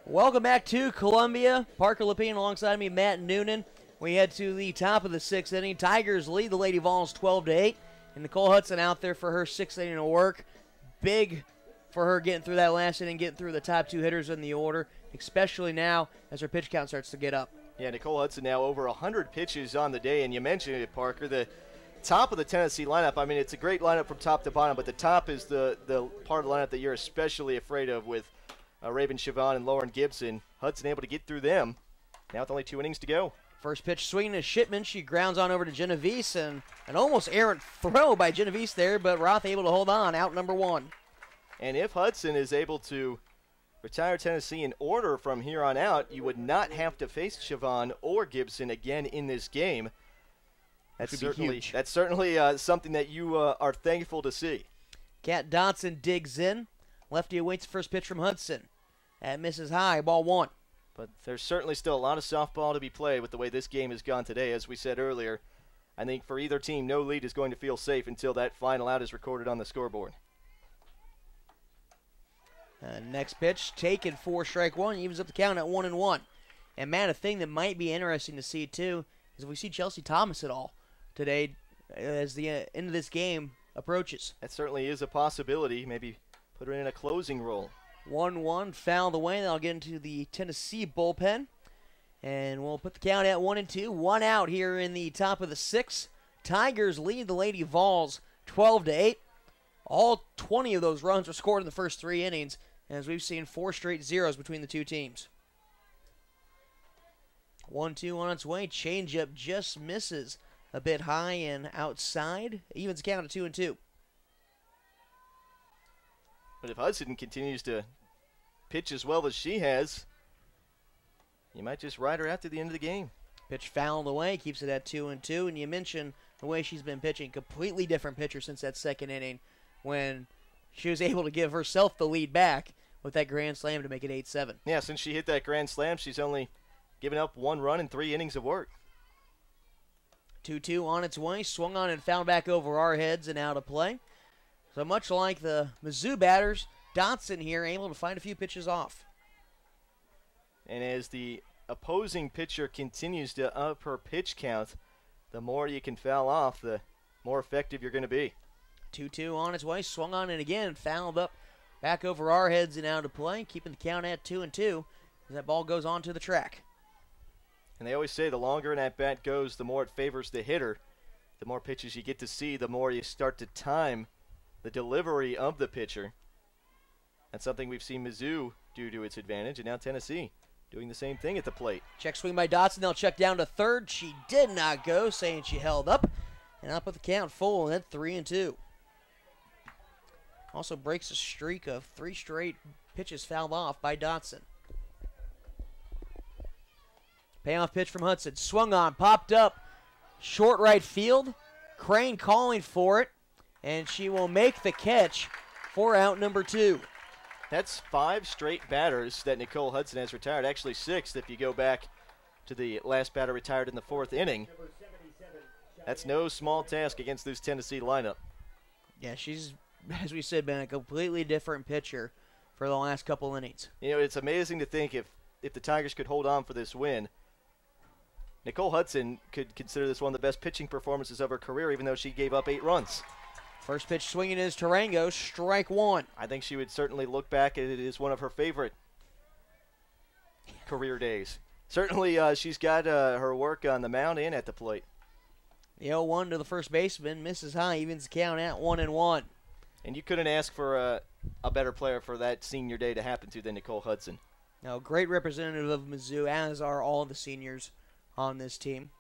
Welcome back to Columbia. Parker Leppien alongside me, Matt Noonan. We head to the top of the sixth inning. Tigers lead the Lady Vols 12-8. And Nicole Hudson out there for her sixth inning of work. Big for her getting through that last inning, getting through the top two hitters in the order, especially now as her pitch count starts to get up. Yeah, Nicole Hudson now over 100 pitches on the day, and you mentioned it, Parker, the top of the Tennessee lineup. I mean, it's a great lineup from top to bottom, but the top is the part of the lineup that you're especially afraid of with Raven Siobhan and Lauren Gibson. Hudson able to get through them, now with only 2 innings to go. First pitch swinging to Shipman. She grounds on over to Genovese, and an almost errant throw by Genovese there, but Roth able to hold on, out number 1. And if Hudson is able to retire Tennessee in order from here on out, you would not have to face Siobhan or Gibson again in this game. That's certainly something that you are thankful to see. Kat Dotson digs in. Lefty awaits the first pitch from Hudson. That misses high, ball 1. But there's certainly still a lot of softball to be played with the way this game has gone today. As we said earlier, I think for either team, no lead is going to feel safe until that final out is recorded on the scoreboard. Next pitch, taken for strike 1, evens up the count at 1-1. And Matt, a thing that might be interesting to see too is if we see Chelsea Thomas at all today as the end of this game approaches. That certainly is a possibility. Maybe put her in a closing role. 1-1, fouled away. That'll get into the Tennessee bullpen. And we'll put the count at 1-2. 1 out here in the top of the 6th. Tigers lead the Lady Vols 12-8. All 20 of those runs were scored in the first 3 innings, as we've seen 4 straight zeros between the two teams. 1-2 on its way. Changeup just misses a bit high and outside. Evens count at 2-2. But if Hudson continues to pitch as well as she has, you might just ride her out to the end of the game. Pitch fouled away, keeps it at 2-2. And you mentioned the way she's been pitching. Completely different pitcher since that second inning when she was able to give herself the lead back with that grand slam to make it 8-7. Yeah, since she hit that grand slam, she's only given up 1 run in 3 innings of work. 2-2 on its way. Swung on and fouled back over our heads and out of play. So much like the Mizzou batters, Dotson here able to find a few pitches off. And as the opposing pitcher continues to up her pitch count, the more you can foul off, the more effective you're going to be. 2-2 on its way. Swung on and again fouled up back over our heads and out of play, keeping the count at 2-2 as that ball goes on to the track. And they always say the longer an at-bat goes, the more it favors the hitter. The more pitches you get to see, the more you start to time the delivery of the pitcher. That's something we've seen Mizzou do to its advantage, and now Tennessee doing the same thing at the plate. Check swing by Dotson. They'll check down to third. She did not go, saying she held up. And up with the count full, and then 3-2. Also breaks a streak of 3 straight pitches fouled off by Dotson. Payoff pitch from Hudson. Swung on, popped up. Short right field. Crane calling for it. And she will make the catch for out number 2. That's 5 straight batters that Nicole Hudson has retired. Actually 6th if you go back to the last batter retired in the 4th inning. That's no small task against this Tennessee lineup. Yeah, she's, as we said, been a completely different pitcher for the last couple innings. You know, it's amazing to think if the Tigers could hold on for this win, Nicole Hudson could consider this one of the best pitching performances of her career, even though she gave up 8 runs. First pitch swinging is Tarango, strike 1. I think she would certainly look back at it as one of her favorite career days. Certainly she's got her work on the mound and at the plate. The 0-1 to the first baseman, misses high, evens the count at 1-1. And you couldn't ask for a better player for that senior day to happen to than Nicole Hudson. Now, great representative of Mizzou, as are all the seniors on this team.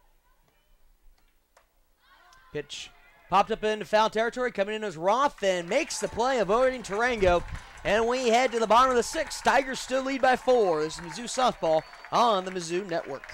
Pitch popped up into foul territory. Coming in as Roth and makes the play, avoiding Tarango. And we head to the bottom of the 6th. Tigers still lead by 4. This is Mizzou Softball on the Mizzou Network.